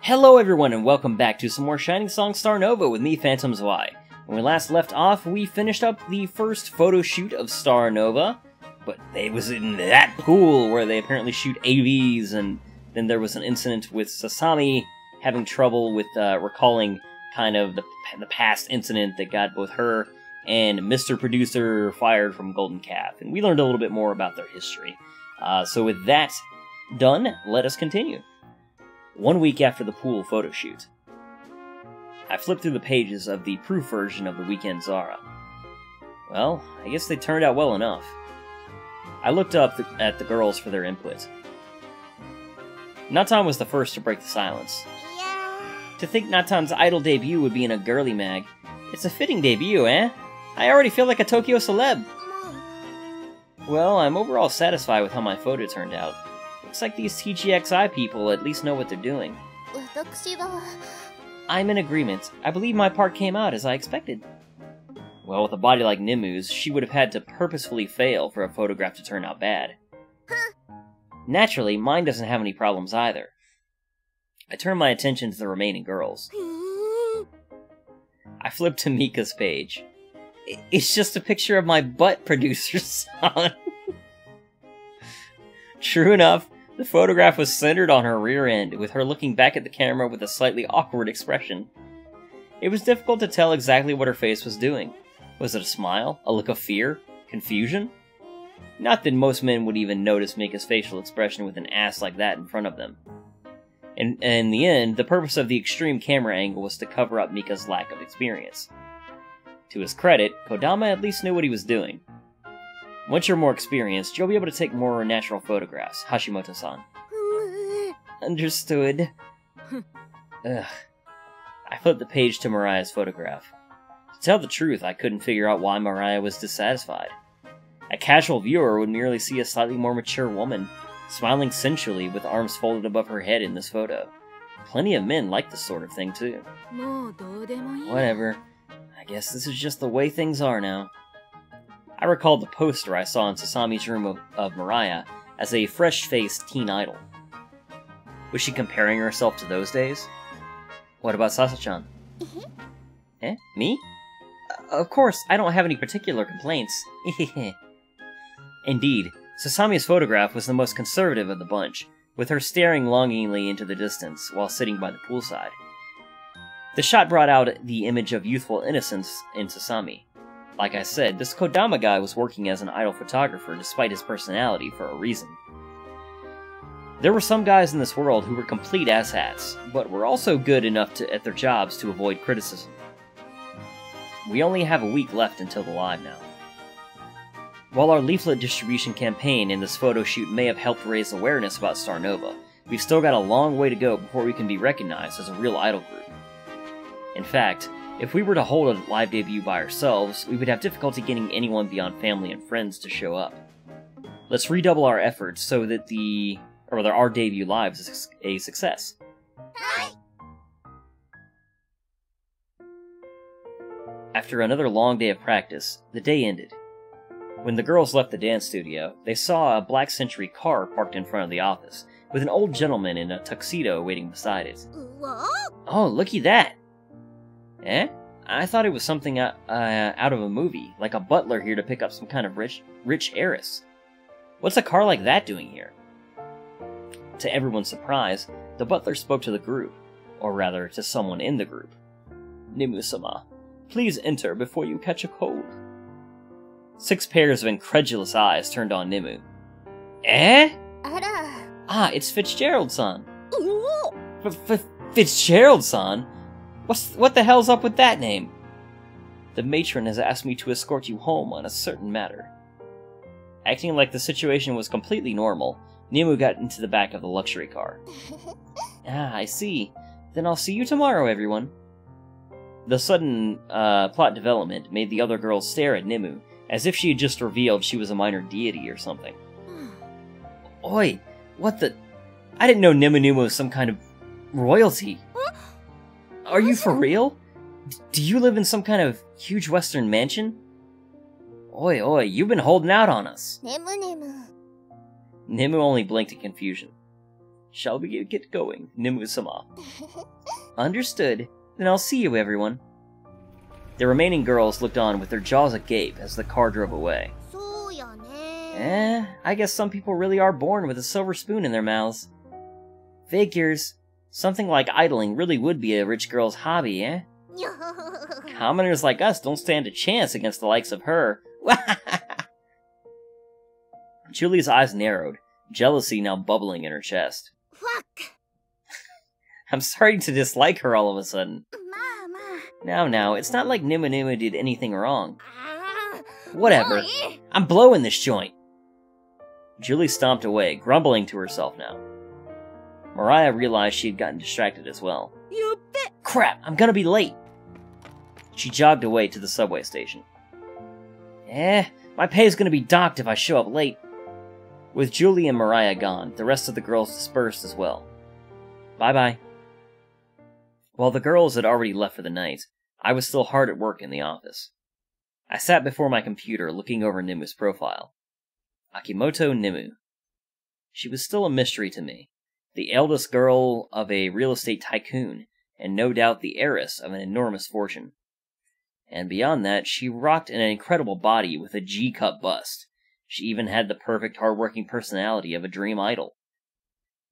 Hello everyone and welcome back to some more Shining Song Starnova with me, Phantom Zwei. When we last left off, we finished up the first photo shoot of Starnova, but it was in that pool where they apparently shoot AVs, and then there was an incident with Sasami having trouble with recalling kind of the past incident that got both her and Mr. Producer fired from Golden Calf, and we learned a little bit more about their history. So with that done, let us continue. 1 week after the pool photo shoot. I flipped through the pages of the proof version of the Weekend Zara. Well, I guess they turned out well enough. I looked up at the girls for their input. Natan was the first to break the silence. Yeah. To think Natan's idol debut would be in a girly mag. It's a fitting debut, eh? I already feel like a Tokyo celeb. Well, I'm overall satisfied with how my photo turned out. Looks like these TGXI people at least know what they're doing. I'm in agreement. I believe my part came out as I expected. Well, with a body like Nemu's, she would have had to purposefully fail for a photograph to turn out bad. Naturally, mine doesn't have any problems either. I turned my attention to the remaining girls. I flipped to Mika's page. It's just a picture of my butt, producer's son. True enough, the photograph was centered on her rear end, with her looking back at the camera with a slightly awkward expression. It was difficult to tell exactly what her face was doing. Was it a smile? A look of fear? Confusion? Not that most men would even notice Mika's facial expression with an ass like that in front of them. In the end, the purpose of the extreme camera angle was to cover up Mika's lack of experience. To his credit, Kodama at least knew what he was doing. Once you're more experienced, you'll be able to take more natural photographs, Hashimoto-san. Understood. Ugh. I flipped the page to Mariah's photograph. To tell the truth, I couldn't figure out why Mariah was dissatisfied. A casual viewer would merely see a slightly more mature woman, smiling sensually with arms folded above her head in this photo. Plenty of men like this sort of thing, too. Whatever. I guess this is just the way things are now. I recalled the poster I saw in Sasami's room of Mariah as a fresh-faced teen idol. Was she comparing herself to those days? What about Sasa-chan? Eh? Me? Of course, I don't have any particular complaints. Indeed, Sasami's photograph was the most conservative of the bunch, with her staring longingly into the distance while sitting by the poolside. The shot brought out the image of youthful innocence in Sasami. Like I said, this Kodama guy was working as an idol photographer despite his personality for a reason. There were some guys in this world who were complete asshats, but were also good enough at their jobs to avoid criticism. We only have a week left until the live now. While our leaflet distribution campaign in this photo shoot may have helped raise awareness about Starnova, we've still got a long way to go before we can be recognized as a real idol group. In fact, if we were to hold a live debut by ourselves, we would have difficulty getting anyone beyond family and friends to show up. Let's redouble our efforts so that our debut live is a success. After another long day of practice, the day ended. When the girls left the dance studio, they saw a Black Century car parked in front of the office, with an old gentleman in a tuxedo waiting beside it. Oh, looky that! Eh? I thought it was something out of a movie, like a butler here to pick up some kind of rich heiress. What's a car like that doing here? To everyone's surprise, the butler spoke to the group, or rather, to someone in the group. Nemu-sama, please enter before you catch a cold. 6 pairs of incredulous eyes turned on Nemu. Eh? Ah, it's Fitzgerald-san. Fitzgerald-san? What the hell's up with that name? The matron has asked me to escort you home on a certain matter. Acting like the situation was completely normal, Nemu got into the back of the luxury car. Ah, I see. Then I'll see you tomorrow, everyone. The sudden plot development made the other girls stare at Nemu, as if she had just revealed she was a minor deity or something. Oi, what the... I didn't know Nemu was some kind of royalty. Are you for real? Do you live in some kind of huge western mansion? Oi, you've been holding out on us. Nemu. Nemu only blinked in confusion. Shall we get going, Nemu-sama? Understood. Then I'll see you, everyone. The remaining girls looked on with their jaws agape as the car drove away. I guess some people really are born with a silver spoon in their mouths. Figures. Something like idling really would be a rich girl's hobby, eh? Commoners like us don't stand a chance against the likes of her. Julie's eyes narrowed, jealousy now bubbling in her chest. Fuck! I'm starting to dislike her all of a sudden. Now, it's not like Nemu did anything wrong. Whatever. I'm blowing this joint. Julie stomped away, grumbling to herself now. Mariah realized she had gotten distracted as well. Crap, I'm gonna be late. She jogged away to the subway station. My pay's gonna be docked if I show up late. With Julie and Mariah gone, the rest of the girls dispersed as well. Bye-bye. While the girls had already left for the night, I was still hard at work in the office. I sat before my computer looking over Nemu's profile. Akimoto Nemu. She was still a mystery to me, the eldest girl of a real estate tycoon, and no doubt the heiress of an enormous fortune. And beyond that, she rocked an incredible body with a G-cup bust. She even had the perfect hard-working personality of a dream idol.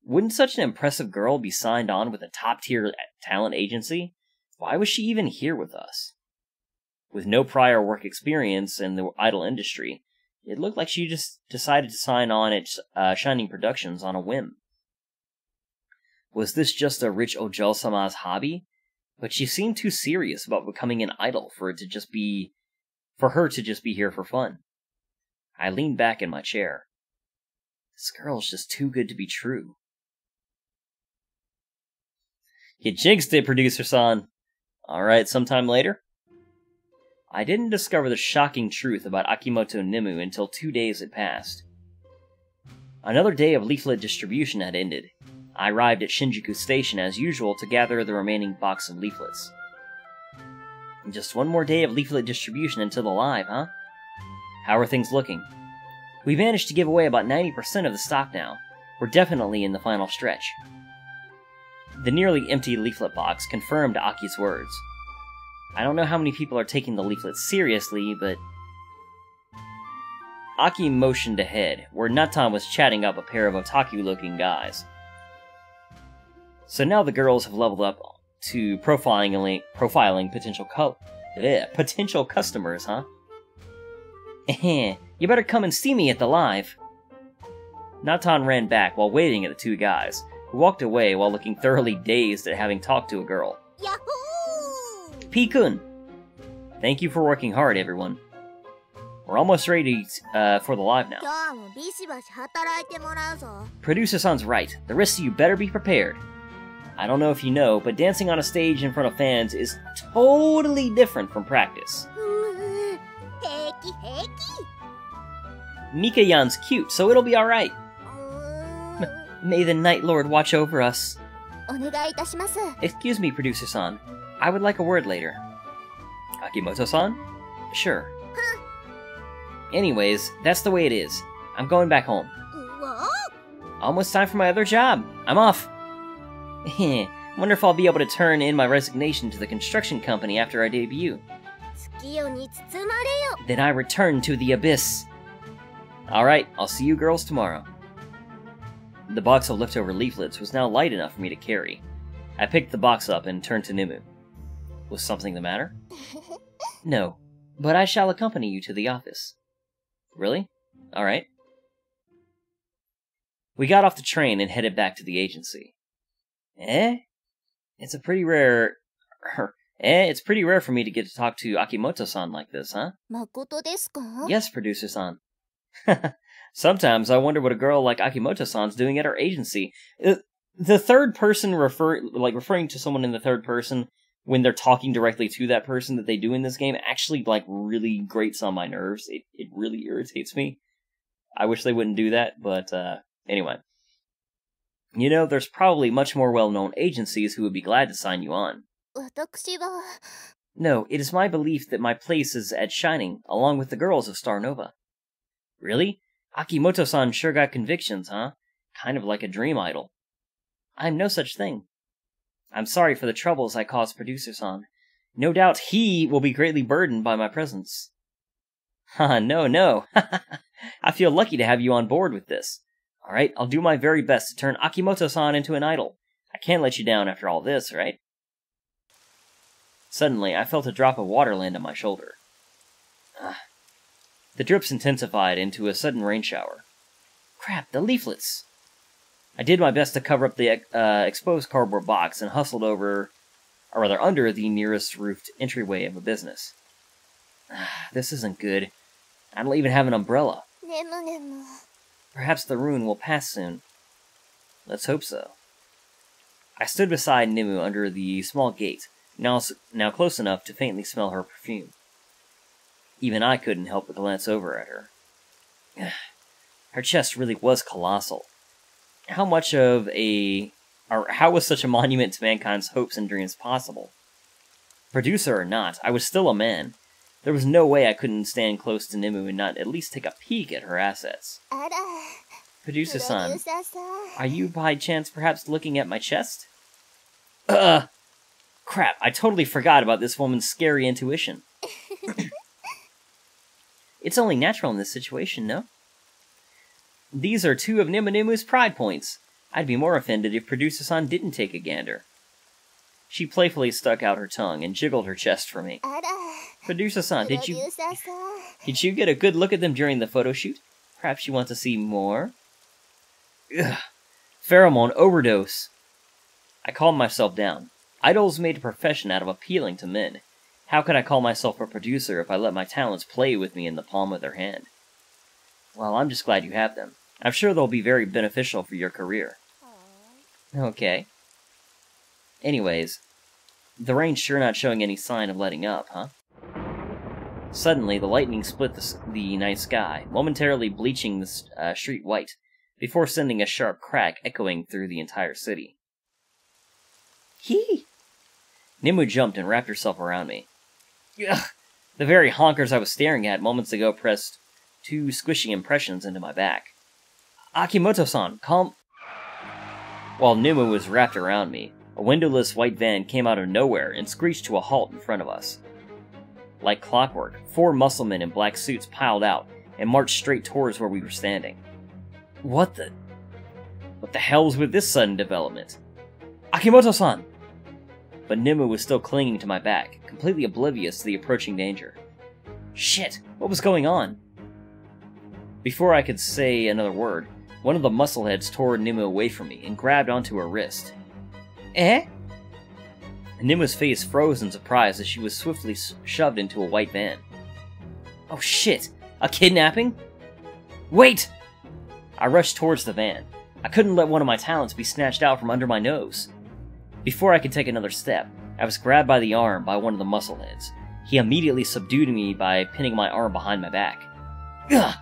Wouldn't such an impressive girl be signed on with a top-tier talent agency? Why was she even here with us? With no prior work experience in the idol industry, it looked like she just decided to sign on at Shining Productions on a whim. Was this just a rich Ojou-sama's hobby? But she seemed too serious about becoming an idol for her to just be here for fun. I leaned back in my chair. This girl's just too good to be true. You jinxed it, producer-san. Alright, sometime later? I didn't discover the shocking truth about Akimoto Nemu until 2 days had passed. Another day of leaflet distribution had ended. I arrived at Shinjuku Station as usual to gather the remaining box of leaflets. Just one more day of leaflet distribution until the live, huh? How are things looking? We managed to give away about 90% of the stock now. We're definitely in the final stretch. The nearly empty leaflet box confirmed Aki's words. I don't know how many people are taking the leaflets seriously, but... Aki motioned ahead, where Natan was chatting up a pair of otaku-looking guys. So now the girls have leveled up to profiling potential customers, huh? You better come and see me at the live. Natan ran back while waving at the two guys, who walked away while looking thoroughly dazed at having talked to a girl. Yahoo! P-kun! Thank you for working hard, everyone. We're almost ready for the live now. Producer-san's right. The rest of you better be prepared. I don't know if you know, but dancing on a stage in front of fans is totally different from practice. Mika-yan's cute, so it'll be alright. May the Night Lord watch over us. Excuse me, producer-san. I would like a word later. Akimoto-san? Sure. Anyways, that's the way it is. I'm going back home. Almost time for my other job. I'm off. Wonder if I'll be able to turn in my resignation to the construction company after I debut. Then I return to the abyss. Alright, I'll see you girls tomorrow. The box of leftover leaflets was now light enough for me to carry. I picked the box up and turned to Nemu. Was something the matter? No, but I shall accompany you to the office. Really? Alright. We got off the train and headed back to the agency. It's pretty rare for me to get to talk to Akimoto-san like this, huh? Makoto desu ka? Yes, producer-san. Sometimes I wonder what a girl like Akimoto-san's doing at our agency. The third person referring to someone in the third person when they're talking directly to that person that they do in this game actually really grates on my nerves. It really irritates me. I wish they wouldn't do that, but anyway. You know, there's probably much more well-known agencies who would be glad to sign you on. No, it is my belief that my place is at Shining, along with the girls of Starnova. Really? Akimoto-san sure got convictions, huh? Kind of like a dream idol. I'm no such thing. I'm sorry for the troubles I caused Producer-san. No doubt he will be greatly burdened by my presence. Haha, no. I feel lucky to have you on board with this. Alright, I'll do my very best to turn Akimoto-san into an idol. I can't let you down after all this, right? Suddenly, I felt a drop of water land on my shoulder. The drips intensified into a sudden rain shower. Crap, the leaflets! I did my best to cover up the exposed cardboard box and hustled under the nearest roofed entryway of a business. This isn't good. I don't even have an umbrella. Nemu. Perhaps the ruin will pass soon. Let's hope so. I stood beside Nemu under the small gate, now close enough to faintly smell her perfume. Even I couldn't help but glance over at her. Her chest really was colossal. How was such a monument to mankind's hopes and dreams possible? Producer or not, I was still a man. There was no way I couldn't stand close to Nemu and not at least take a peek at her assets. Producer-san, are you by chance perhaps looking at my chest? Crap, I totally forgot about this woman's scary intuition. It's only natural in this situation, no? These are two of Nemu's pride points. I'd be more offended if Producer-san didn't take a gander. She playfully stuck out her tongue and jiggled her chest for me. Producer-san, did you get a good look at them during the photo shoot? Perhaps you want to see more? Ugh. Pheromone overdose. I calmed myself down. Idols made a profession out of appealing to men. How could I call myself a producer if I let my talents play with me in the palm of their hand? Well, I'm just glad you have them. I'm sure they'll be very beneficial for your career. Okay. Anyways, the rain's sure not showing any sign of letting up, huh? Suddenly, the lightning split the night sky, momentarily bleaching the street white, before sending a sharp crack echoing through the entire city. Hee! Nemu jumped and wrapped herself around me. Ugh! The very honkers I was staring at moments ago pressed two squishy impressions into my back. Akimoto-san, calm... While Nemu was wrapped around me, a windowless white van came out of nowhere and screeched to a halt in front of us. Like clockwork, 4 musclemen in black suits piled out and marched straight towards where we were standing. What the hell was with this sudden development? Akimoto-san! But Nemu was still clinging to my back, completely oblivious to the approaching danger. Shit, what was going on? Before I could say another word, one of the muscleheads tore Nemu away from me and grabbed onto her wrist. Eh? Nemu's face froze in surprise as she was swiftly shoved into a white van. Oh shit! A kidnapping? Wait! I rushed towards the van. I couldn't let one of my talents be snatched out from under my nose. Before I could take another step, I was grabbed by the arm by one of the muscleheads. He immediately subdued me by pinning my arm behind my back. Ugh!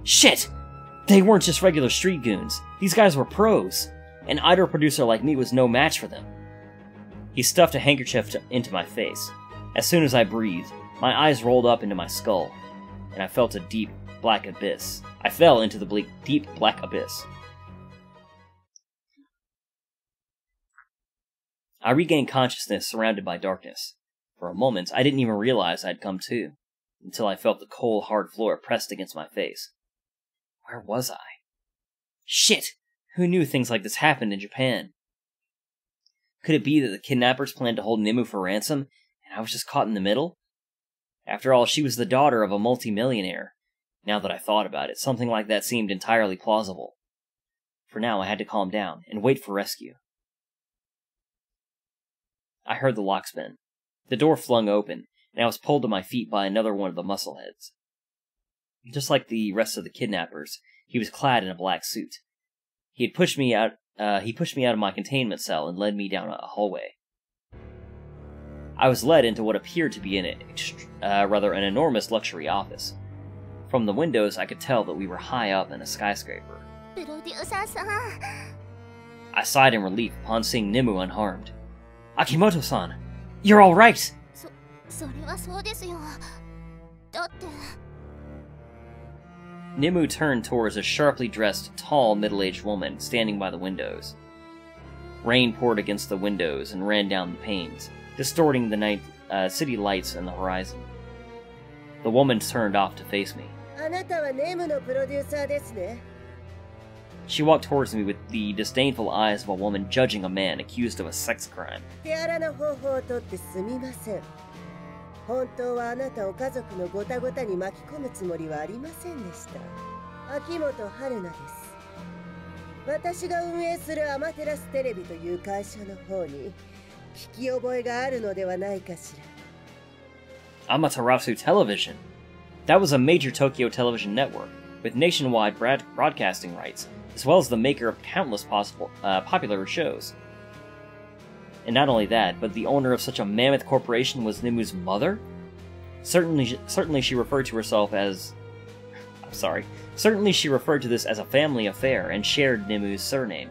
Shit! They weren't just regular street goons. These guys were pros. An idol producer like me was no match for them. He stuffed a handkerchief into my face. As soon as I breathed, my eyes rolled up into my skull, and I felt a deep, black abyss. I fell into the deep, black abyss. I regained consciousness surrounded by darkness. For a moment, I didn't even realize I'd come to, until I felt the cold, hard floor pressed against my face. Where was I? Shit! Who knew things like this happened in Japan? Could it be that the kidnappers planned to hold Nemu for ransom, and I was just caught in the middle? After all, she was the daughter of a multimillionaire. Now that I thought about it, something like that seemed entirely plausible. For now, I had to calm down and wait for rescue. I heard the lock spin. The door flung open, and I was pulled to my feet by another one of the muscleheads. Just like the rest of the kidnappers, he was clad in a black suit. He pushed me out of my containment cell and led me down a hallway. I was led into what appeared to be an enormous luxury office. From the windows, I could tell that we were high up in a skyscraper. I sighed in relief upon seeing Nemu unharmed. Akimoto-san, you're all right! Nemu turned towards a sharply dressed, tall, middle-aged woman standing by the windows. Rain poured against the windows and ran down the panes, distorting the night city lights and the horizon. The woman turned off to face me. あなたはネムのプロデューサーですね。 She walked towards me with the disdainful eyes of a woman judging a man accused of a sex crime. 手荒な方法をとってすみません。本当はあなたを家族のごたごたに巻き込むつもりはありませんでした。秋元春菜です。私が運営するアマテラステレビという会社の方に聞き覚えがあるのではないかしら。 Amaterasu Television. That was a major Tokyo television network, with nationwide broadcasting rights, as well as the maker of countless popular shows. And not only that, but the owner of such a mammoth corporation was Nemu's mother? Certainly she referred to herself as... Certainly she referred to this as a family affair and shared Nemu's surname.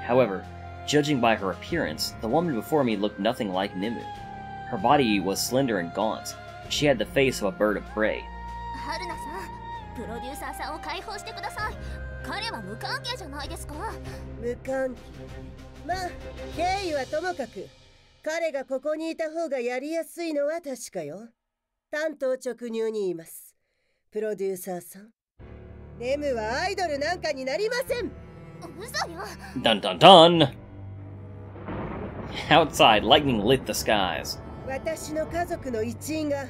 However, judging by her appearance, the woman before me looked nothing like Nemu. Her body was slender and gaunt. She had the face of a bird of prey. 春菜さん、プロデューサーさんを解放してください。彼は無関係じゃないですか。無関係。まあ、経緯はともかく、彼がここにいた方がやりやすいのは確かよ。単刀直入に言います。プロデューサーさん。ネムはアイドルなんかになりません。嘘よ。Dun dun dun! Outside, lightning lit the skies. 私の家族の一員が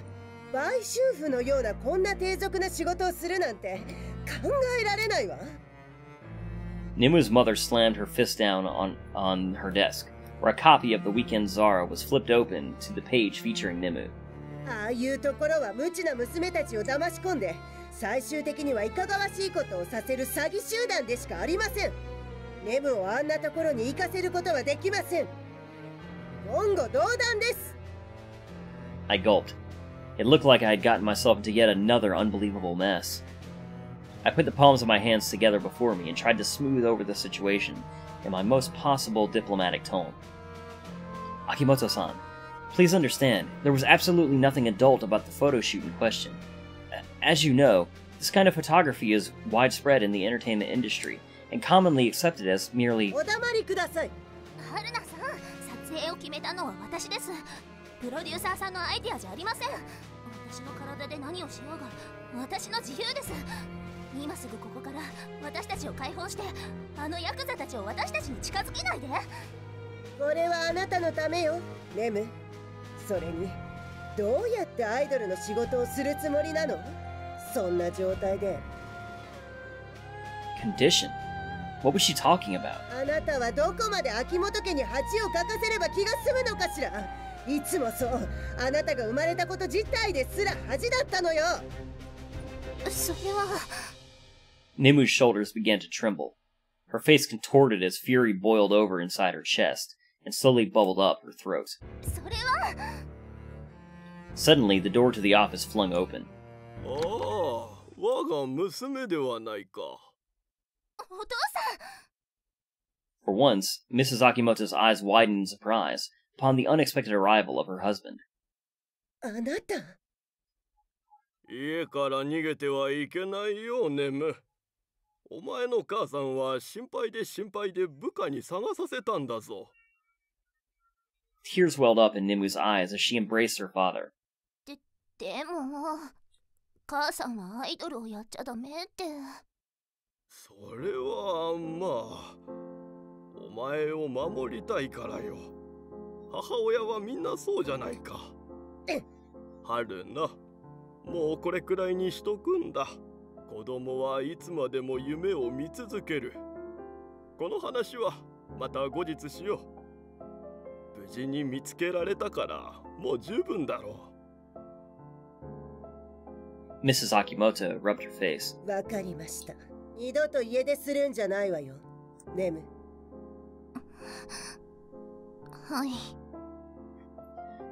売春婦のようなこんな低俗な仕事をするなんて考えられないわ。Nemu's mother slammed her fist down on her desk, where a copy of the Weekend Zara was flipped open to the page featuring Nemu. ああいうところは無知な娘たちを騙し込んで、最終的にはいかがわしいことをさせる詐欺集団でしかありません。ネムをあんなところに行かせることはできません。言語道断です。 I gulped. It looked like I had gotten myself into yet another unbelievable mess. I put the palms of my hands together before me and tried to smooth over the situation in my most possible diplomatic tone. Akimoto-san, please understand, there was absolutely nothing adult about the photo shoot in question. As you know, this kind of photography is widespread in the entertainment industry, and commonly accepted as merely... お黙りください。春菜さん、撮影を決めたのは私です。プロデューサーさんのアイディアじゃありません。私の体で何をしようが私の自由です。今すぐここから私たちを解放して、あのヤクザたちを私たちに近づけないで。これはあなたのためよ、ネム。それに、どうやってアイドルの仕事をするつもりなの？そんな状態で。Condition? What was she talking about? あなたはどこまで秋元家に恥をかかせれば気が済むのかしら。いつもそう、あなたが生まれたこと自体ですら恥だったのよ。それは。Nemu's shoulders began to tremble. Her face contorted as fury boiled over inside her chest, and slowly bubbled up her throat. それは。Suddenly, the door to the office flung open. ああ、我が娘ではないか。お父さん。 For once, Mrs. Akimoto's eyes widened in surprise upon the unexpected arrival of her husband. あなた。家から逃げてはいけないよ、ネム。お前の母さんは心配で部下に探させたんだぞ。Tears welled up in Nemu's eyes as she embraced her father. でも、母さんはアイドルをやっちゃダメって。それはまあ、お前を守りたいからよ。母親はみんなそうじゃないか。春な、もうこれくらいにしとくんだ。子供はいつまでも夢を見続ける。この話はまた後日しよう。無事に見つけられたからもう十分だろう。Mrs. Akimoto rubbed her face. わかりました。二度と家出するんじゃないわよ、ネム。はい。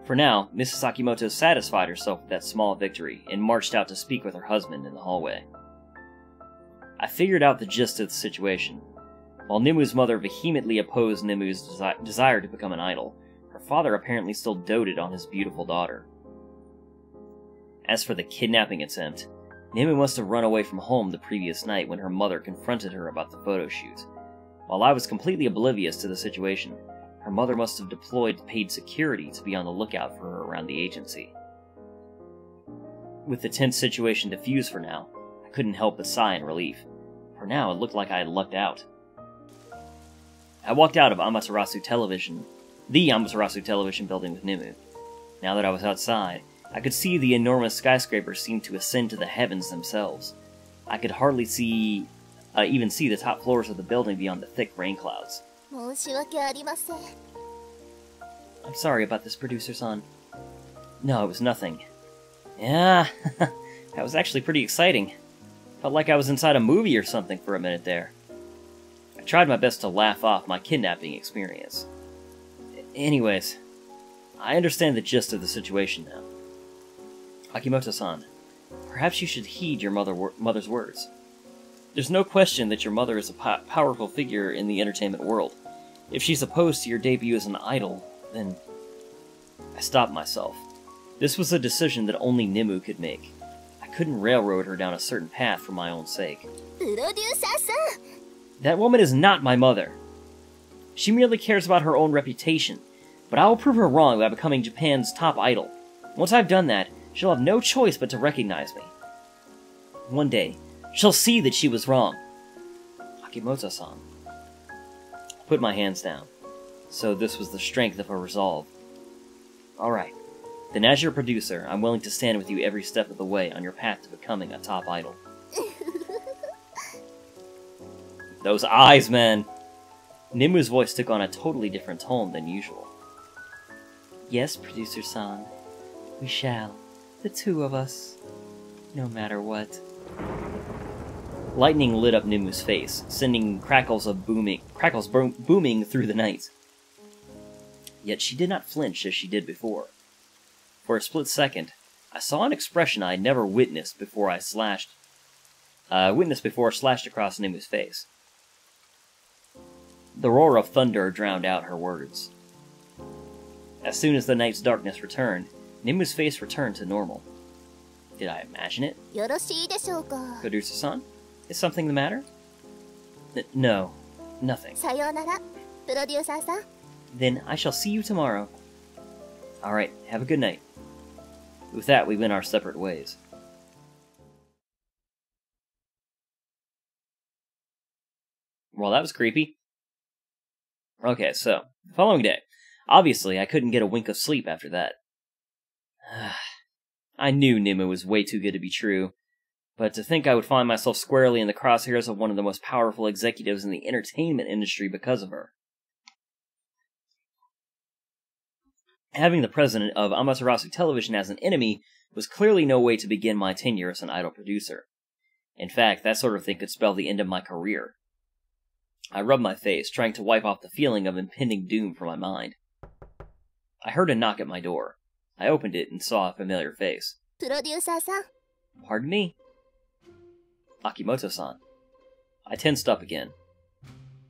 For now, Mrs. Akimoto satisfied herself with that small victory and marched out to speak with her husband in the hallway. I figured out the gist of the situation. While Nemu's mother vehemently opposed Nemu's desire to become an idol, her father apparently still doted on his beautiful daughter. As for the kidnapping attempt, Nemu must have run away from home the previous night when her mother confronted her about the photo shoot. While I was completely oblivious to the situation, her mother must have deployed paid security to be on the lookout for her around the agency. With the tense situation diffused for now, I couldn't help but sigh in relief. For now, it looked like I had lucked out. I walked out of the Amaterasu television building with Nemu. Now that I was outside, I could see the enormous skyscrapers seem to ascend to the heavens themselves. I could hardly even see the top floors of the building beyond the thick rain clouds. I'm sorry about this, producer-san. No, it was nothing. Yeah, that was actually pretty exciting. Felt like I was inside a movie or something for a minute there. I tried my best to laugh off my kidnapping experience. Anyways, I understand the gist of the situation now. Akimoto-san, perhaps you should heed your mother's words. There's no question that your mother is a powerful figure in the entertainment world. If she's opposed to your debut as an idol, then... I stopped myself. This was a decision that only Nemu could make. I couldn't railroad her down a certain path for my own sake. That woman is not my mother. She merely cares about her own reputation, but I will prove her wrong by becoming Japan's top idol. Once I've done that, she'll have no choice but to recognize me. One day, she'll see that she was wrong. Akimoto-san. I put my hands down. So this was the strength of her resolve. Alright. Then as your producer, I'm willing to stand with you every step of the way on your path to becoming a top idol. Those eyes, man! Nemu's voice took on a totally different tone than usual. Yes, producer-san. We shall. The two of us. No matter what. Lightning lit up Nemu's face, sending crackles booming through the night. Yet she did not flinch as she did before. For a split second, I saw an expression I had never witnessed before slashed across Nemu's face. The roar of thunder drowned out her words. As soon as the night's darkness returned, Nemu's face returned to normal. Did I imagine it? Producer-san? Is something the matter? No, nothing. Then I shall see you tomorrow. Alright, have a good night. With that, we went our separate ways. Well, that was creepy. Okay, so, the following day. Obviously, I couldn't get a wink of sleep after that. I knew Nemu was way too good to be true, but to think I would find myself squarely in the crosshairs of one of the most powerful executives in the entertainment industry because of her. Having the president of Amaterasu Television as an enemy was clearly no way to begin my tenure as an idol producer. In fact, that sort of thing could spell the end of my career. I rubbed my face, trying to wipe off the feeling of impending doom from my mind. I heard a knock at my door. I opened it and saw a familiar face. Pardon me? Akimoto-san. I tensed up again.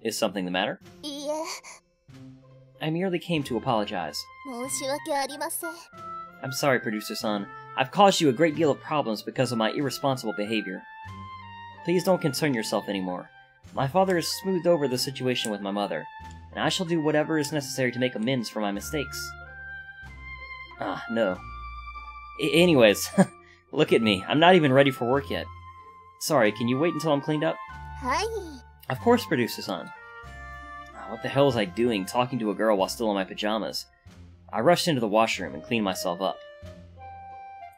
Is something the matter? I merely came to apologize. I'm sorry, producer-san. I've caused you a great deal of problems because of my irresponsible behavior. Please don't concern yourself anymore. My father has smoothed over the situation with my mother, and I shall do whatever is necessary to make amends for my mistakes. No. Anyways, look at me. I'm not even ready for work yet. Sorry, can you wait until I'm cleaned up? Of course, producer-san. What the hell was I doing, talking to a girl while still in my pajamas? I rushed into the washroom and cleaned myself up.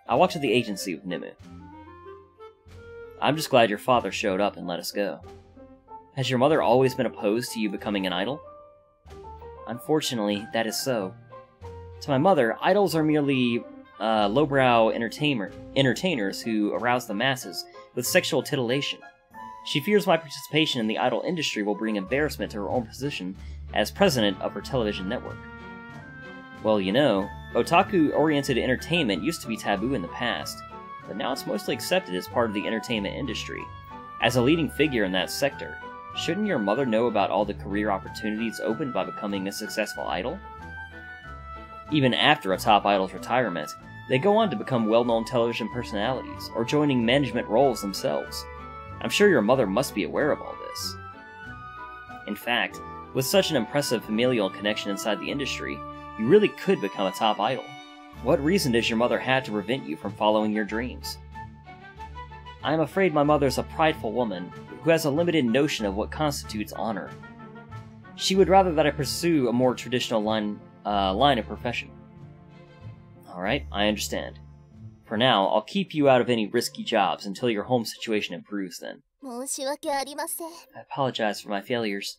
I walked to the agency with Nemu. I'm just glad your father showed up and let us go. Has your mother always been opposed to you becoming an idol? Unfortunately, that is so. To my mother, idols are merely lowbrow entertainers who arouse the masses with sexual titillation. She fears my participation in the idol industry will bring embarrassment to her own position as president of her television network. Well, you know, otaku-oriented entertainment used to be taboo in the past, but now it's mostly accepted as part of the entertainment industry. As a leading figure in that sector, shouldn't your mother know about all the career opportunities opened by becoming a successful idol? Even after a top idol's retirement, they go on to become well-known television personalities, or joining management roles themselves. I'm sure your mother must be aware of all this. In fact, with such an impressive familial connection inside the industry, you really could become a top idol. What reason does your mother have to prevent you from following your dreams? I am afraid my mother is a prideful woman who has a limited notion of what constitutes honor. She would rather that I pursue a more traditional line of profession. Alright, I understand. For now, I'll keep you out of any risky jobs until your home situation improves then. I apologize for my failures.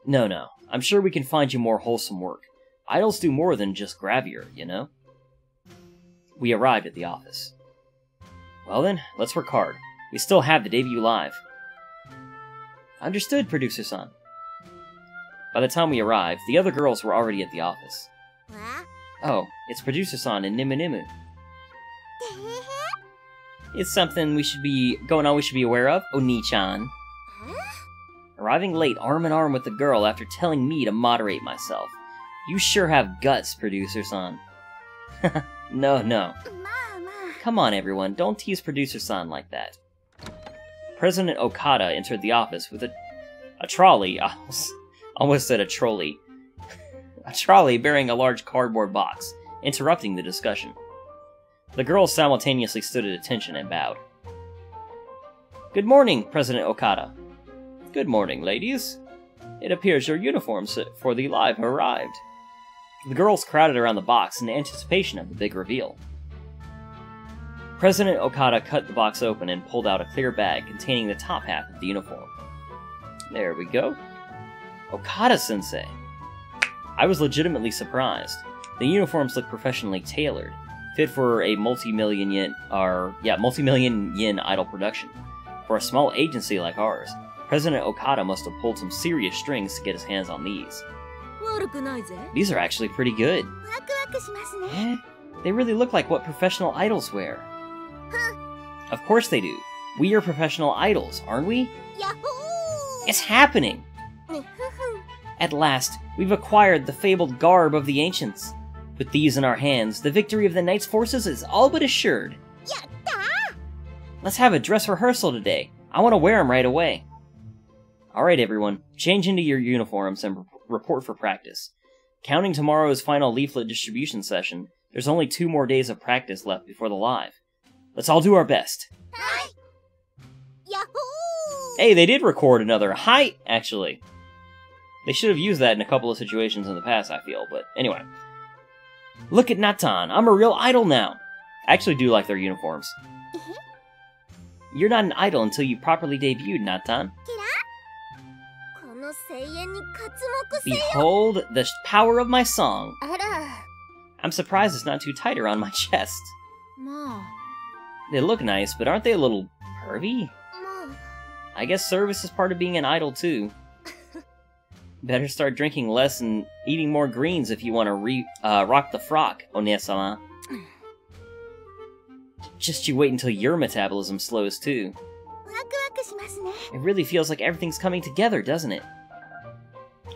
No, I'm sure we can find you more wholesome work. Idols do more than just gravier, you know? We arrived at the office. Well then, let's work hard. We still have the debut live. Understood, Producer-san. By the time we arrived, the other girls were already at the office. Oh, it's Producer-san and Nemu. It's something we should be aware of, Oni-chan. Arriving late, arm in arm with the girl after telling me to moderate myself. You sure have guts, Producer-san. No. Come on, everyone, don't tease Producer-san like that. President Okada entered the office with a trolley. I almost said a trolley. A trolley bearing a large cardboard box, interrupting the discussion. The girls simultaneously stood at attention and bowed. Good morning, President Okada. Good morning, ladies. It appears your uniforms for the live have arrived. The girls crowded around the box in anticipation of the big reveal. President Okada cut the box open and pulled out a clear bag containing the top half of the uniform. There we go. Okada-sensei. I was legitimately surprised. The uniforms looked professionally tailored, fit for a multi-million yen idol production. For a small agency like ours, President Okada must have pulled some serious strings to get his hands on these. These are actually pretty good. Eh? They really look like what professional idols wear. Of course they do. We are professional idols, aren't we? Yahoo! It's happening! At last, we've acquired the fabled garb of the ancients. With these in our hands, the victory of the Knight's forces is all but assured. Yatta! Let's have a dress rehearsal today. I want to wear them right away. Alright everyone, change into your uniforms and report for practice. Counting tomorrow's final leaflet distribution session, there's only 2 more days of practice left before the live. Let's all do our best. Hi! Yahoo! Hey, they did record another hi, actually. They should have used that in a couple of situations in the past, I feel, but anyway. Look at Natan, I'm a real idol now! I actually do like their uniforms. You're not an idol until you properly debuted, Natan. Behold the power of my song! I'm surprised it's not too tight around my chest. They look nice, but aren't they a little pervy? I guess service is part of being an idol, too. Better start drinking less and eating more greens if you want to rock the frock, One-sama. Just you wait until your metabolism slows, too. It really feels like everything's coming together, doesn't it?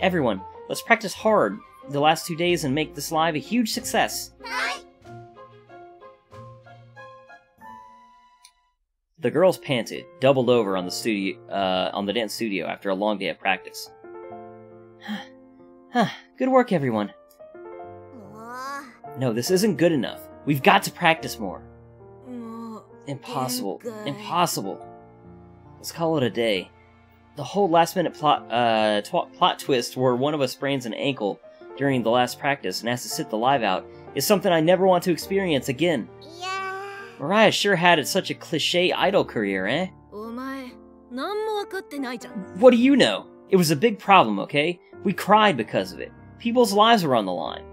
Everyone, let's practice hard the last 2 days and make this live a huge success. The girls panted, doubled over on the dance studio after a long day of practice. Good work, everyone. No, this isn't good enough. We've got to practice more. Impossible. Impossible. Let's call it a day. The whole last-minute plot twist where one of us sprains an ankle during the last practice and has to sit the live out is something I never want to experience again. Mariah sure had such a cliché idol career, eh? What do you know? It was a big problem, okay? We cried because of it. People's lives were on the line.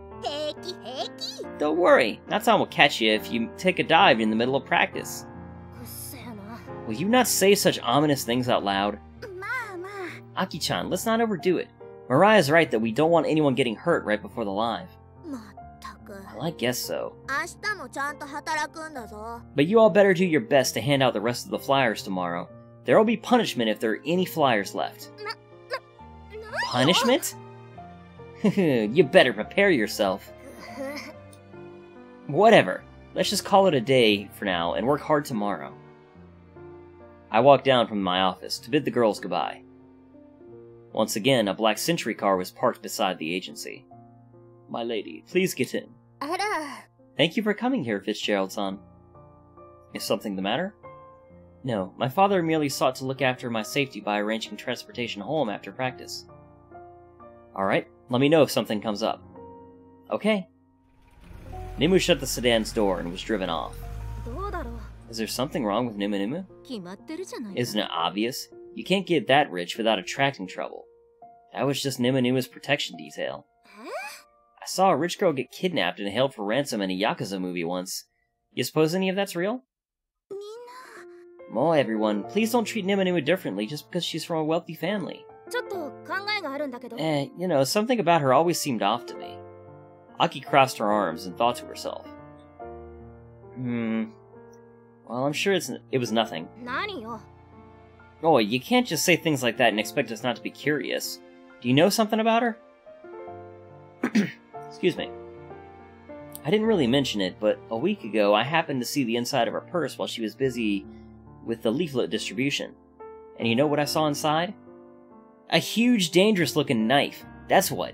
Don't worry, Natan will catch you if you take a dive in the middle of practice. Will you not say such ominous things out loud? Aki-chan, let's not overdo it. Mariah's right that we don't want anyone getting hurt right before the live. Well, I guess so. But you all better do your best to hand out the rest of the flyers tomorrow. There will be punishment if there are any flyers left. Punishment? You better prepare yourself. Whatever. Let's just call it a day for now and work hard tomorrow. I walked down from my office to bid the girls goodbye. Once again, a black Century car was parked beside the agency. My lady, please get in. Thank you for coming here, Fitzgerald-san. Is something the matter? No, my father merely sought to look after my safety by arranging transportation home after practice. Alright, let me know if something comes up. Okay. Nemu shut the sedan's door and was driven off. Is there something wrong with Nemu? Isn't it obvious? You can't get that rich without attracting trouble. That was just Nemu's protection detail. I saw a rich girl get kidnapped and held for ransom in a Yakuza movie once. You suppose any of that's real? Oh, everyone, please don't treat Nemu differently just because she's from a wealthy family. You know, something about her always seemed off to me. Aki crossed her arms and thought to herself. Well, I'm sure it was nothing. Oh, you can't just say things like that and expect us not to be curious. Do you know something about her? Excuse me. I didn't really mention it, but a week ago I happened to see the inside of her purse while she was busy with the leaflet distribution. And you know what I saw inside? A huge, dangerous-looking knife. That's what.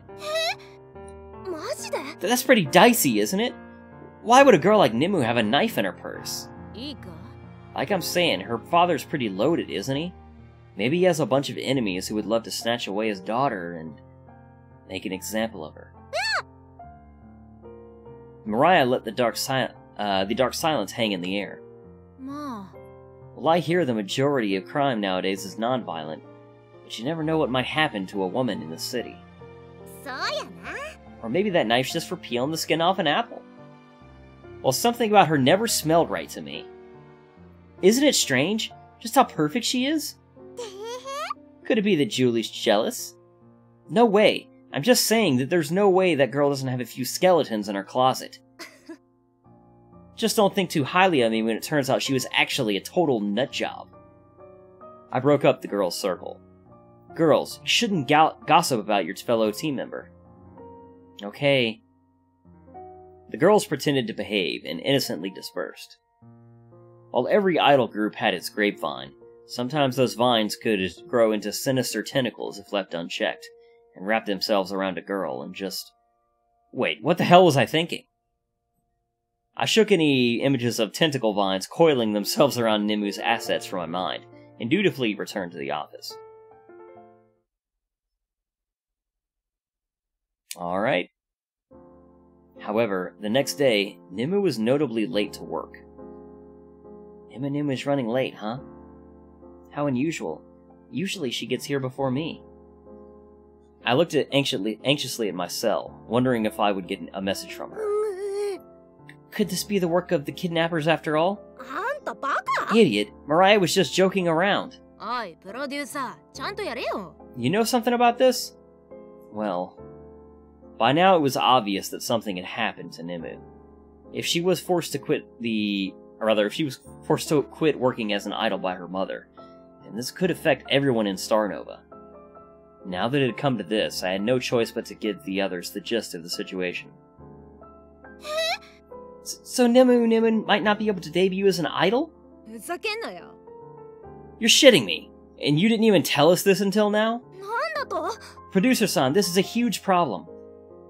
That's pretty dicey, isn't it? Why would a girl like Nemu have a knife in her purse? Like I'm saying, her father's pretty loaded, isn't he? Maybe he has a bunch of enemies who would love to snatch away his daughter and make an example of her. Mariah let the dark silence hang in the air. Well, I hear the majority of crime nowadays is non-violent, but you never know what might happen to a woman in the city. Or maybe that knife's just for peeling the skin off an apple. Well, something about her never smelled right to me. Isn't it strange, just how perfect she is? Could it be that Julie's jealous? No way. I'm just saying that there's no way that girl doesn't have a few skeletons in her closet. Just don't think too highly of me when it turns out she was actually a total nutjob. I broke up the girls' circle. Girls, you shouldn't gossip about your fellow team member. Okay. The girls pretended to behave and innocently dispersed. While every idol group had its grapevine, sometimes those vines could grow into sinister tentacles if left unchecked, and wrap themselves around a girl and just... Wait, what the hell was I thinking? I shook any images of tentacle vines coiling themselves around Nemu's assets from my mind, and dutifully returned to the office. Alright. However, the next day, Nemu was notably late to work. Nemu is running late, huh? How unusual. Usually she gets here before me. I looked anxiously at my cell, wondering if I would get a message from her. Could this be the work of the kidnappers after all? Idiot, Mariah was just joking around. You know something about this? Well, by now it was obvious that something had happened to Nemu. If she was forced to quit working as an idol by her mother, then this could affect everyone in Starnova. Now that it had come to this, I had no choice but to give the others the gist of the situation. So Nemu might not be able to debut as an idol? You're shitting me! And you didn't even tell us this until now? Producer-san, this is a huge problem.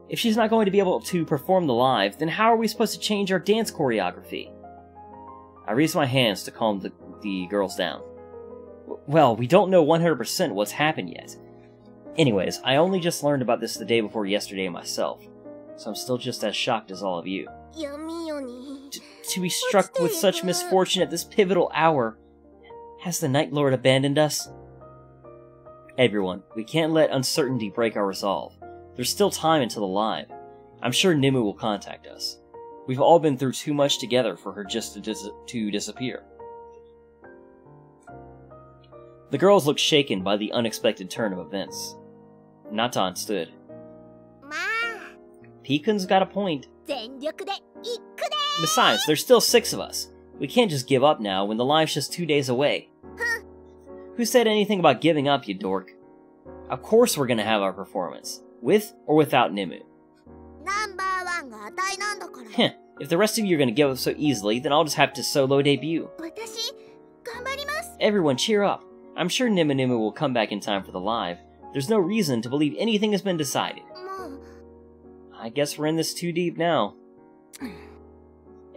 If she's not going to be able to perform the live, then how are we supposed to change our dance choreography? I raised my hands to calm the girls down. Well, we don't know 100% what's happened yet. Anyways, I only just learned about this the day before yesterday myself, so I'm still just as shocked as all of you. To be struck with such misfortune at this pivotal hour. Has the Night Lord abandoned us? Everyone, we can't let uncertainty break our resolve. There's still time until the live. I'm sure Nemu will contact us. We've all been through too much together for her just to disappear. The girls looked shaken by the unexpected turn of events. Natan stood. Pikun's got a point. Besides, there's still 6 of us. We can't just give up now when the live's just 2 days away. Who said anything about giving up, you dork? Of course we're gonna have our performance, with or without Nemu. If the rest of you are going to give up so easily, then I'll just have to solo debut. 私頑張ります。 Everyone cheer up. I'm sure Nemu will come back in time for the live. There's no reason to believe anything has been decided. もう I guess we're in this too deep now.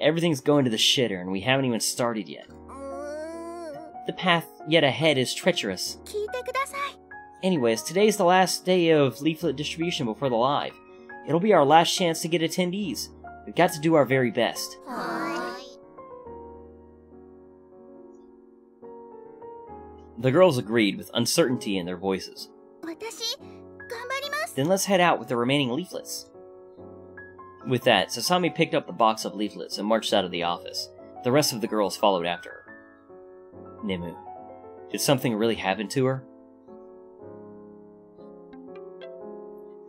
Everything's going to the shitter and we haven't even started yet. The path yet ahead is treacherous. 聞いてください。 Anyways, today's the last day of leaflet distribution before the live. It'll be our last chance to get attendees. We've got to do our very best. はーい。 The girls agreed with uncertainty in their voices. 私頑張ります。 Then let's head out with the remaining leaflets. With that, Sasami picked up the box of leaflets and marched out of the office. The rest of the girls followed after her. Nemu, did something really happen to her?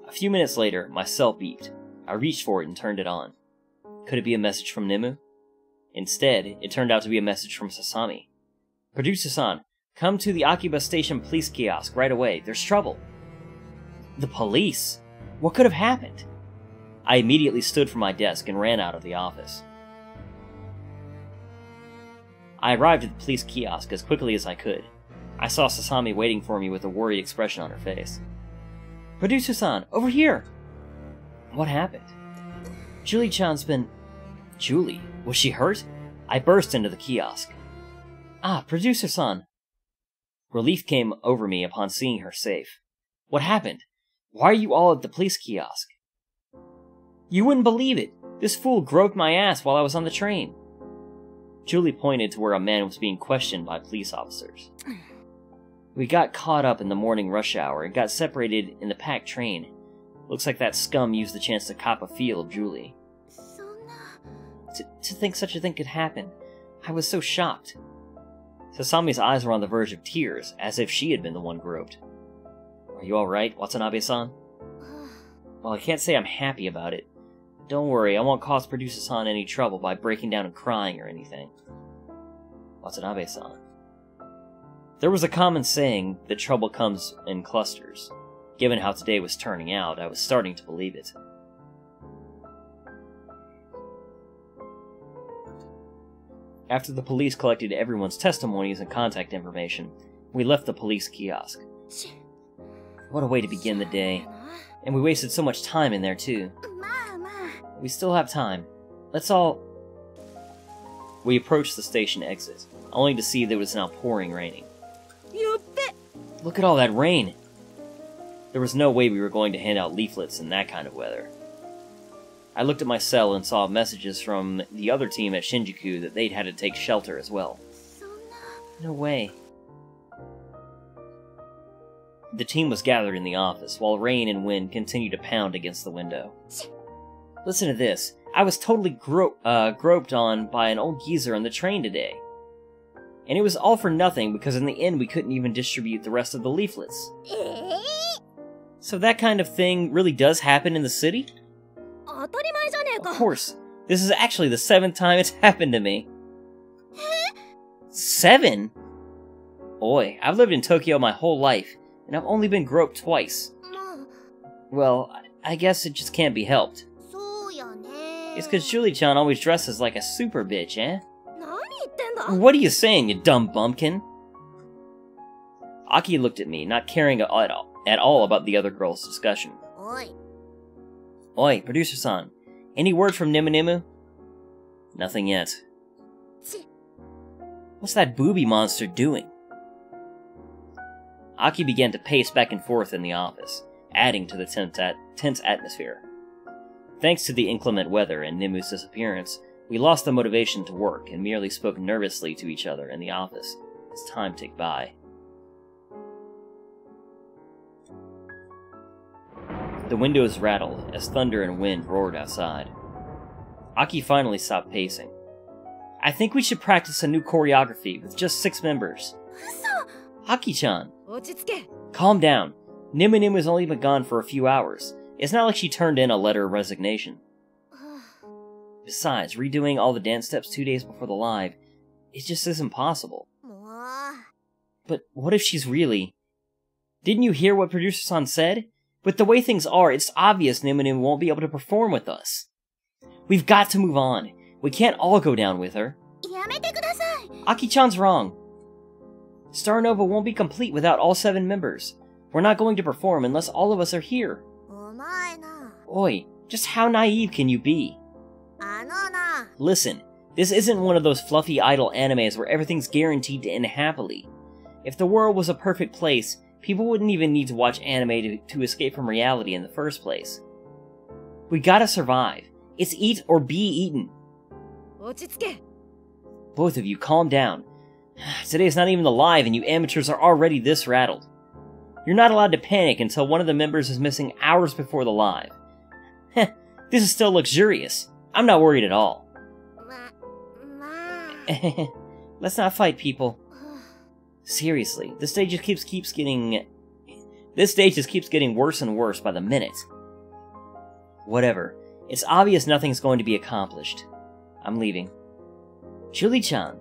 A few minutes later, my cell beeped. I reached for it and turned it on. Could it be a message from Nemu? Instead, it turned out to be a message from Sasami. Producer-san, come to the Akiba Station police kiosk right away. There's trouble. The police? What could have happened? I immediately stood from my desk and ran out of the office. I arrived at the police kiosk as quickly as I could. I saw Sasami waiting for me with a worried expression on her face. Producer-san, over here! What happened? Julie-chan's been... Julie? Was she hurt? I burst into the kiosk. Ah, Producer-san! Relief came over me upon seeing her safe. What happened? Why are you all at the police kiosk? You wouldn't believe it! This fool groped my ass while I was on the train. Julie pointed to where a man was being questioned by police officers. We got caught up in the morning rush hour and got separated in the packed train. Looks like that scum used the chance to cop a feel of Julie. そんな。 To think such a thing could happen. I was so shocked. Sasami's eyes were on the verge of tears, as if she had been the one groped. Are you alright, Watanabe-san? Well, I can't say I'm happy about it. Don't worry, I won't cause Producer-san any trouble by breaking down and crying or anything. Watanabe-san. There was a common saying that trouble comes in clusters. Given how today was turning out, I was starting to believe it. After the police collected everyone's testimonies and contact information, we left the police kiosk. What a way to begin the day. And we wasted so much time in there, too. まあまあ。 We still have time. Let's all... We approached the station exit, only to see that it was now pouring raining. やっべ。 Look at all that rain! There was no way we were going to hand out leaflets in that kind of weather. I looked at my cell and saw messages from the other team at Shinjuku that they'd had to take shelter as well. そんな。 No way. The team was gathered in the office, while rain and wind continued to pound against the window. Listen to this. I was totally groped on by an old geezer on the train today. And it was all for nothing because in the end we couldn't even distribute the rest of the leaflets. So that kind of thing really does happen in the city? 当たり前じゃねえか。 Of course. This is actually the 7th time it's happened to me. 7? Boy, I've lived in Tokyo my whole life, and I've only been groped twice. まあ、 Well, I guess it just can't be helped. そうやね。 It's because Julie-chan always dresses like a super bitch, eh? 何言ってんだ。 What are you saying, you dumb bumpkin? Aki looked at me, not caring at all about the other girl's discussion. おい。 Oi, Producer-san. Any word from Nemu? Nothing yet. ち。 What's that booby monster doing? Aki began to pace back and forth in the office, adding to the tense atmosphere. Thanks to the inclement weather and Nemu's disappearance, we lost the motivation to work and merely spoke nervously to each other in the office as time ticked by. The windows rattled as thunder and wind roared outside. Aki finally stopped pacing. I think we should practice a new choreography with just 6 members. 嘘。 Aki-chan, 落ち着け。 calm down. Nemu has only been gone for a few hours. It's not like she turned in a letter of resignation. Besides, redoing all the dance steps 2 days before the live, it just isn't possible. もう。 But what if she's really... Didn't you hear what Producer-san said? With the way things are, it's obvious Nemu won't be able to perform with us. We've got to move on. We can't all go down with her. やめてください。 Aki-chan's wrong. Starnova won't be complete without all 7 members. We're not going to perform unless all of us are here. お前な。 Oi, just how naive can you be? あのな。 Listen, this isn't one of those fluffy idol animes where everything's guaranteed to end happily. If the world was a perfect place, people wouldn't even need to watch anime to escape from reality in the first place. We gotta survive. It's eat or be eaten. 落ち着け。 Both of you, calm down. Today's not even the live and you amateurs are already this rattled. You're not allowed to panic until one of the members is missing hours before the live. Heh, this is still luxurious. I'm not worried at all. まあ。 Let's not fight, people. Seriously, this stage just keeps getting worse and worse by the minute. Whatever. It's obvious nothing's going to be accomplished. I'm leaving. Julie-chan,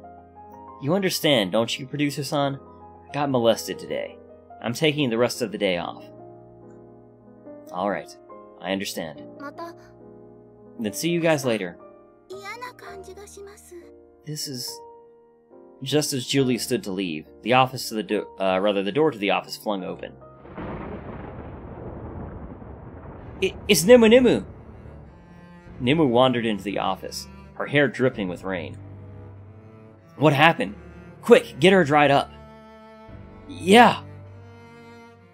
you understand, don't you, producer-san? I got molested today. I'm taking the rest of the day off. Alright, I understand. また Then see you guys later. 嫌な感じがします。 This is... Just as Julie stood to leave, the door to the office flung open. It's Nemu! Nemu wandered into the office, her hair dripping with rain. What happened? Quick, get her dried up. Yeah!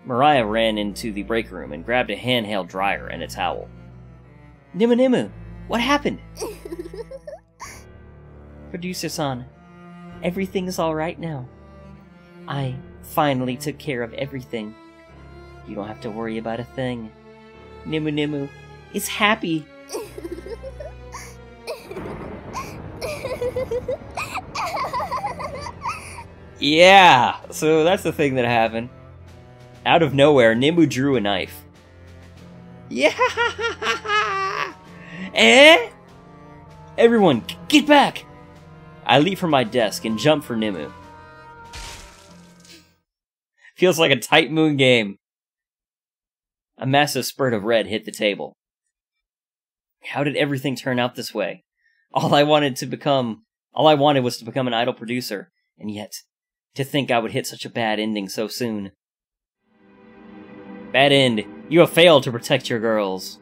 Mariah ran into the break room and grabbed a handheld dryer and a towel. Nemu, what happened? Producer-san, everything's alright now. I finally took care of everything. You don't have to worry about a thing. Nemu is happy. Yeah, so that's the thing that happened. Out of nowhere, Nemu drew a knife. Yeah! Eh? Everyone, get back! I leap from my desk and jump for Nemu. Feels like a Type Moon game. A massive spurt of red hit the table. How did everything turn out this way? All I wanted was to become an idol producer, and yet, to think I would hit such a bad ending so soon. Bad end. You have failed to protect your girls.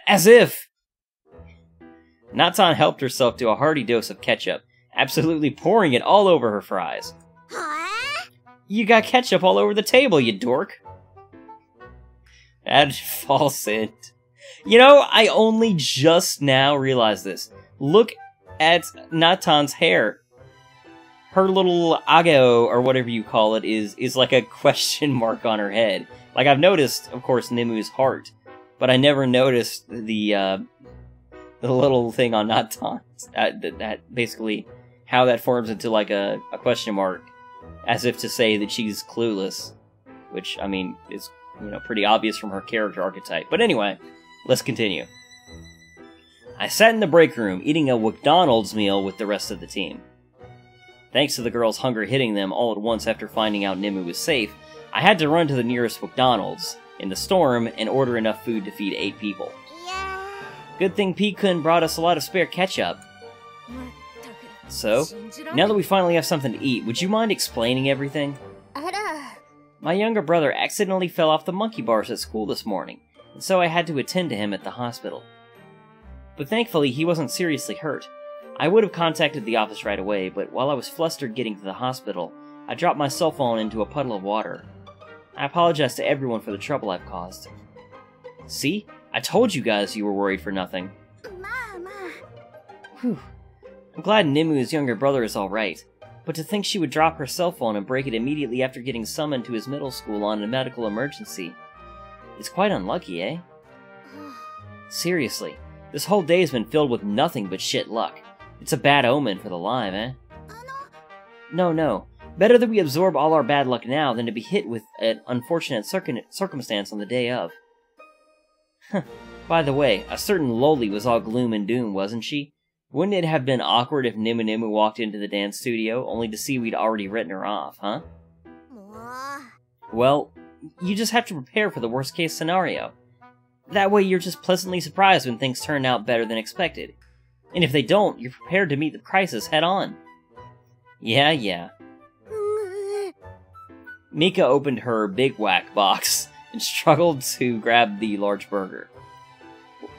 As if! Natan helped herself to a hearty dose of ketchup, absolutely pouring it all over her fries. You got ketchup all over the table, you dork. That false end. You know, I only just now realized this. Look at Natan's hair. Her little ageo, or whatever you call it, is like a question mark on her head. Like, I've noticed, of course, Nemu's heart, but I never noticed the little thing on Natan's. That basically, how that forms into like a question mark, as if to say that she's clueless. Which, I mean, is, you know, pretty obvious from her character archetype. But anyway, let's continue. I sat in the break room, eating a McDonald's meal with the rest of the team. Thanks to the girls' hunger hitting them all at once after finding out Nemu was safe, I had to run to the nearest McDonald's in the storm and order enough food to feed 8 people. Yeah. Good thing P-kun brought us a lot of spare ketchup. So, now that we finally have something to eat, would you mind explaining everything? あら。 My younger brother accidentally fell off the monkey bars at school this morning, and so I had to attend to him at the hospital. But thankfully, he wasn't seriously hurt. I would have contacted the office right away, but while I was flustered getting to the hospital, I dropped my cell phone into a puddle of water. I apologize to everyone for the trouble I've caused. See? I told you guys you were worried for nothing. まあまあ。 Whew. I'm glad Nemu's younger brother is alright, but to think she would drop her cell phone and break it immediately after getting summoned to his middle school on a medical emergency. It's quite unlucky, eh? Seriously, this whole day has been filled with nothing but shit luck. It's a bad omen for the live, eh? No. Better that we absorb all our bad luck now than to be hit with an unfortunate circumstance on the day of. By the way, a certain loli was all gloom and doom, wasn't she? Wouldn't it have been awkward if Nemu walked into the dance studio, only to see we'd already written her off, huh? もう。 Well, you just have to prepare for the worst-case scenario. That way you're just pleasantly surprised when things turn out better than expected. And if they don't, you're prepared to meet the crisis head on. Yeah. Mika opened her big whack box and struggled to grab the large burger.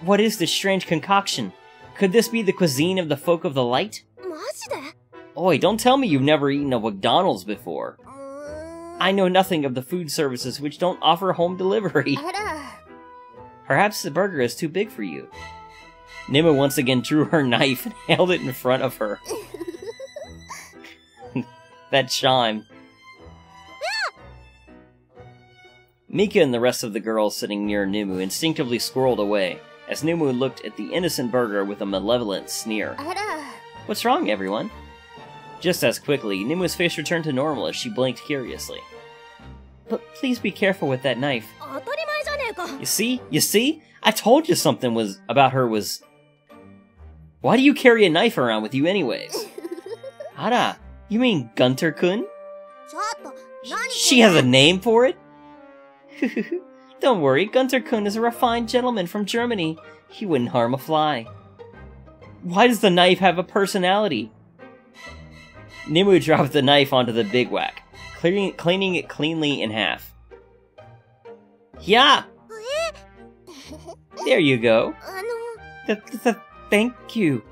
What is this strange concoction? Could this be the cuisine of the folk of the light? マジで? Oi, don't tell me you've never eaten at McDonald's before. I know nothing of the food services which don't offer home delivery. あら. Perhaps the burger is too big for you. Nemu once again drew her knife and held it in front of her. That chime. Mika and the rest of the girls sitting near Nemu instinctively squirreled away, as Nemu looked at the innocent burger with a malevolent sneer. あら. What's wrong, everyone? Just as quickly, Nemu's face returned to normal as she blinked curiously. But please be careful with that knife. 当たり前じゃねえか. You see? I told you something was about her was... Why do you carry a knife around with you anyways? Ara, you mean Gunter-kun? ちょっと, She has a name for it? Don't worry, Gunter-kun is a refined gentleman from Germany. He wouldn't harm a fly. Why does the knife have a personality? Nemu dropped the knife onto the big whack, cleaning it cleanly in half. Yeah! There you go. あの... Thank you.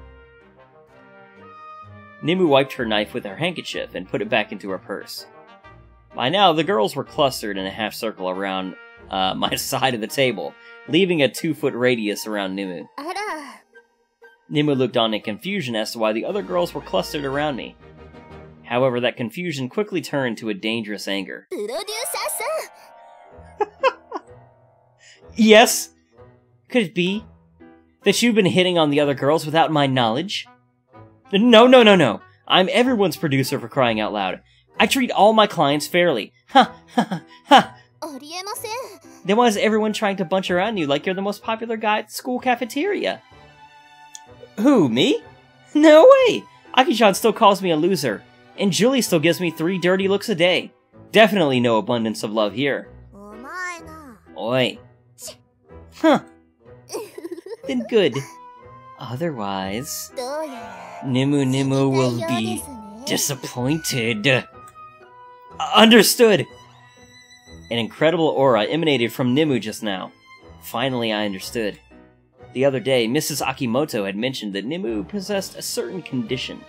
Nemu wiped her knife with her handkerchief and put it back into her purse. By now, the girls were clustered in a half circle around my side of the table, leaving a 2-foot radius around Nemu. あら. Nemu looked on in confusion as to why the other girls were clustered around me. However, that confusion quickly turned to a dangerous anger. プロデューサーさん. Yes? Could it be that you've been hitting on the other girls without my knowledge? No. I'm everyone's producer, for crying out loud. I treat all my clients fairly. Ha! ありえません. Then why is everyone trying to bunch around you like you're the most popular guy at the school cafeteria? Who, me? No way! Aki-chan still calls me a loser, and Julie still gives me 3 dirty looks a day. Definitely no abundance of love here. お前な. Oi. Huh. Then good. Otherwise, どうや. Nemu will be disappointed. Understood! An incredible aura emanated from Nemu just now. Finally, I understood. The other day, Mrs. Akimoto had mentioned that Nemu possessed a certain condition.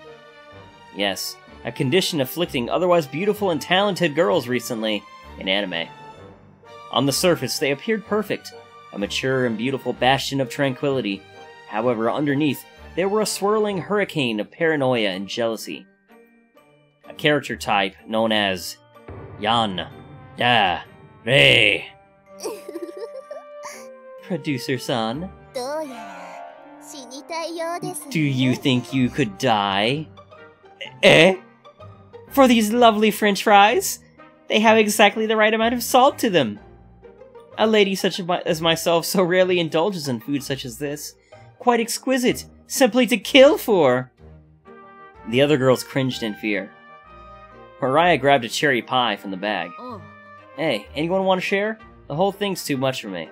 Yes, a condition afflicting otherwise beautiful and talented girls recently in anime. On the surface, they appeared perfect, a mature and beautiful bastion of tranquility. However, underneath, they were a swirling hurricane of paranoia and jealousy. A character type known as Yan Da Rei. Producer-san, どうや. 死にたいようですね. do you think you could die? Eh? For these lovely French fries? They have exactly the right amount of salt to them. A lady such as myself so rarely indulges in food such as this. Quite exquisite, simply to kill for. The other girls cringed in fear. Mariah grabbed a cherry pie from the bag. Oh. Hey, anyone want to share? The whole thing's too much for me.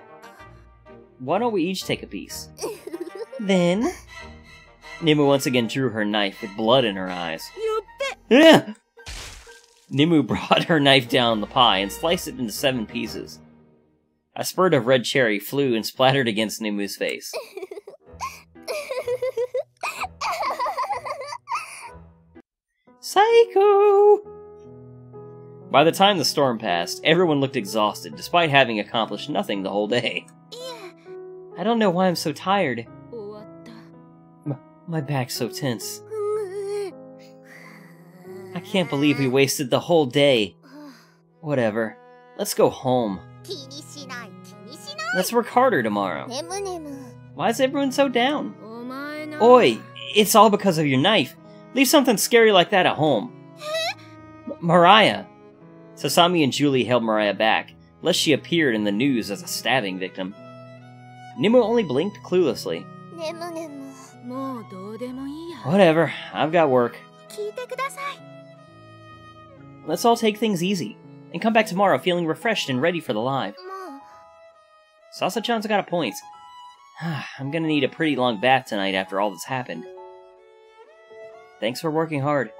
Why don't we each take a piece? Then... Nemu once again drew her knife with blood in her eyes. Nemu brought her knife down the pie and sliced it into 7 pieces. A spurt of red cherry flew and splattered against Nemu's face. Psycho! By the time the storm passed, everyone looked exhausted, despite having accomplished nothing the whole day. I don't know why I'm so tired. 終わった. My back's so tense. I can't believe we wasted the whole day. Whatever. Let's go home. 気にしない, 気にしない. Let's work harder tomorrow. ねむねむ. Why is everyone so down? お前な. Oi! It's all because of your knife. Leave something scary like that at home. Mariah! Sasami and Julie held Mariah back, lest she appeared in the news as a stabbing victim. Nemu only blinked cluelessly. ねむねむ. もうどうでもいいや. Whatever, I've got work. 聞いてください. Let's all take things easy, and come back tomorrow feeling refreshed and ready for the live. もう. Sasa-chan's got a point. I'm gonna need a pretty long bath tonight after all that's happened. Thanks for working hard.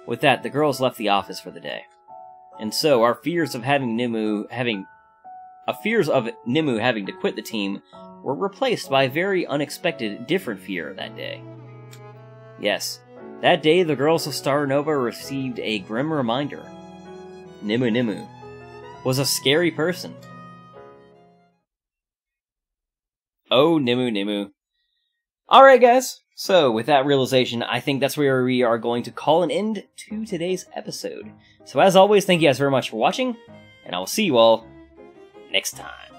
With that, the girls left the office for the day. And so, our fears of Nemu having to quit the team were replaced by a very unexpected, different fear that day. Yes, that day the girls of Starnova received a grim reminder. Nemu was a scary person. Oh, Nemu. Alright guys, so with that realization, I think that's where we are going to call an end to today's episode. So as always, thank you guys very much for watching, and I will see you all next time.